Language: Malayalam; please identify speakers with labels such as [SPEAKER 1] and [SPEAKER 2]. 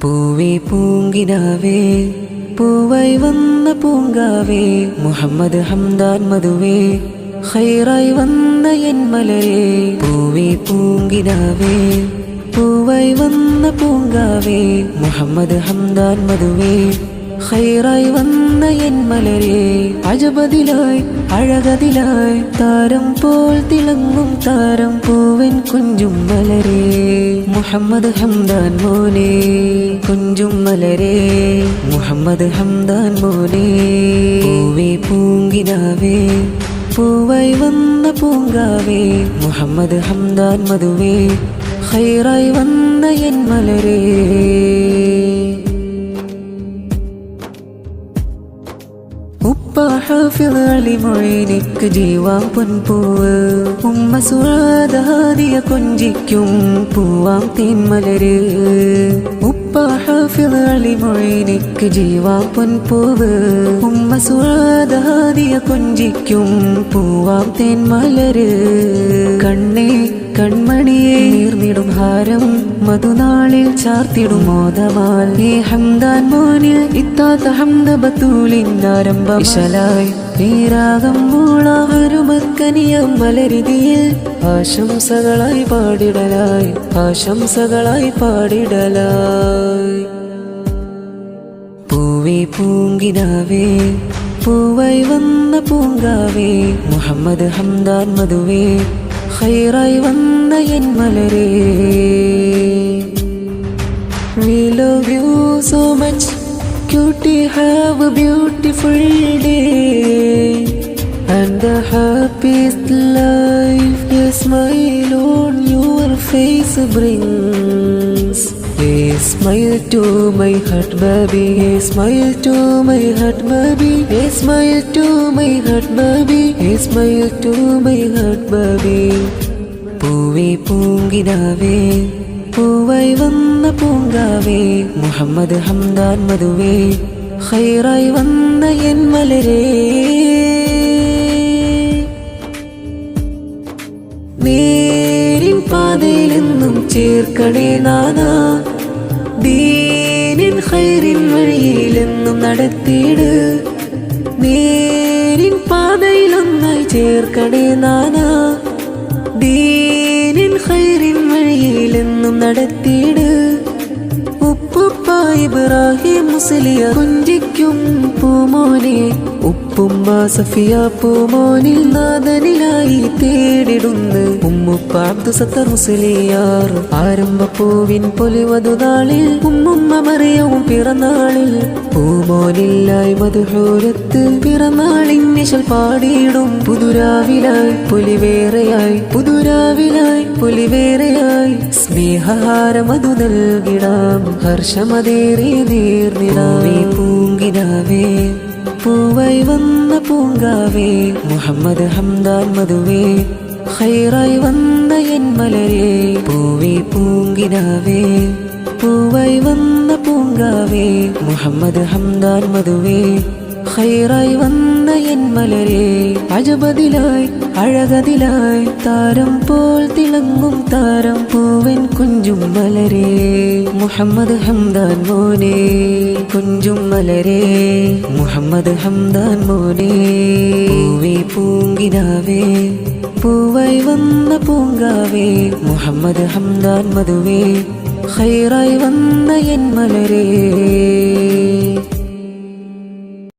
[SPEAKER 1] പൂവേ പൂങ്കിനാവേ പൂവായി വന്ന പൂങ്കാവേ മുഹമ്മദ് ഹംദാൻ മധുവേ ഖൈറായി വന്ന എൻ മലരേ. പൂവേ പൂങ്കിനാവേ പൂവായി വന്ന പൂങ്കാവേ മുഹമ്മദ് ഹംദാൻ മധുവേ ഖൈറായി വന്ന എൻ മലരേ. അജബതിലായി അഴകതിലായി താരം പോൽ തിളങ്ങും താരം പൂവൻ കുഞ്ചും മലരേ. മുഹമ്മദ് ഹംദാൻ മോനെ കുഞ്ചും മലരേ മുഹമ്മദ് ഹംദാൻ മോനെ. പൂവേ പൂങ്കിനാവേ പൂവായി വന്ന പൂങ്കാവേ മുഹമ്മദ് ഹംദാൻ മധുവേ ഖൈറായി വന്ന എൻ മലരേ. ഉപ്പ ഹാഫിദ് അലി മൊയ്നിക്ക് ജീവാം പൊൻപൂവ് ഉമ്മ സുആദ ഹാദിയ കൊഞ്ചിക്കും പൂവാം തേന്മലര്. ഉപ്പ ഹാഫിദ് അലി മൊയ്നിക്ക് ജീവാം പൊൻപൂവ് ഉമ്മ സുആദ ഹാദിയ കൊഞ്ചിക്കും പൂവാം തേന്മലര്. കണ്ണേ കൺമണിയെ നീർന്നിടും ഹാരം മധുനാളിൽ ചാർത്തിടും മോദമാൽ ഈ ഹംദാൻ മോനിൽ ഇത്താത്ത ഹംദ ബത്തൂലിന്നാരംഭം വിശലായി നീരാഗം മൂളാഹരുമക്കനിയം മലരിതിയിൽ ആശംസകളായി പാടിടലായി ആശംസകളായി പാടിടലായി. പൂവേ പൂങ്കിനാവേ പൂവായി വന്ന പൂങ്കാവേ മുഹമ്മദ് ഹംദാൻ മധുവേ ഖൈറായി വന്ന N Malare. We love you so much, cutie, have a beautiful day and the happiest life a smile on your face brings. A smile to my heart baby, a smile to my heart baby, a smile to my heart baby, a smile to my heart baby. പൂവേ പൂങ്കിനാവേ പൂവായി വന്ന പൂങ്കാവേ മുഹമ്മദ് ഹംദാൻ മധുവേ ഖൈറായി വന്ന എൻ മലരേ. നേരിൻ പാതയിലെന്നും ചേർക്കണേ നാഥാ ദീനിൻ ഖൈറിൻ വഴിയിലെന്നും നടത്തിയിട്. നേരിൻ പാതയിലൊന്നായി ചേർക്കണേ നാഥാ ദീനിൻ ഖൈറിൻ വഴിയിലെന്നും നടത്തിയിട്. ഉപ്പുപ്പ ഇബ്രാഹിം മുസ്ലിയ കൊഞ്ചിക്കും പൂമോനെ ഉപ്പുമ്മ സഫിയ പൂമോനിൽ നാദനിലായി തേടിടുന്ന്. ഉമ്മുപ്പ അബ്ദുസത്തർ മുസ്ലിയാർ ആരംഭപ്പൂവിൻ പൊലിവതുനാളിൽ ഉമ്മുമ്മ മറിയവും പിറന്നാളിൽ പൂമോനില്ലായി മധുഹൂരത്ത് പിറന്നാളിൻ നിശൽ പാടിയിടും. പുതുരാവിലായി പൊലിവേറെയായി പുതുരാവിലായി പൊലിവേറെയായി സ്നേഹഹാരമതു നൽകിടാം ഹർഷമതേറിയ നീർന്നിടാം. പൂങ്കിനാവേ പൂവായി വന്ന പൂങ്കാവേ മുഹമ്മദ് ഹംദാൻ മധുവേ ഖൈറായി വന്ന എൻ മലരേ. പൂവേ പൂങ്കിനാവേ പൂവായി വന്ന പൂങ്കാവേ മുഹമ്മദ് ഹംദാൻ മധുവേ ഖൈറായി വന്ന എൻ മലരേ. അജബതിലായി അഴകതിലായി താരം പോൽ തിളങ്ങും താരം പൂവൻ കുഞ്ചും മലരേ. മുഹമ്മദ് ഹംദാൻ മോനെ കുഞ്ചും മലരേ മുഹമ്മദ് ഹംദാൻ മോനെ. പൂവേ പൂങ്കിനാവേ പൂവായി വന്ന പൂങ്കാവേ മുഹമ്മദ് ഹംദാൻ മധുവേ ഖൈറായി വന്ന എൻ മലരേ.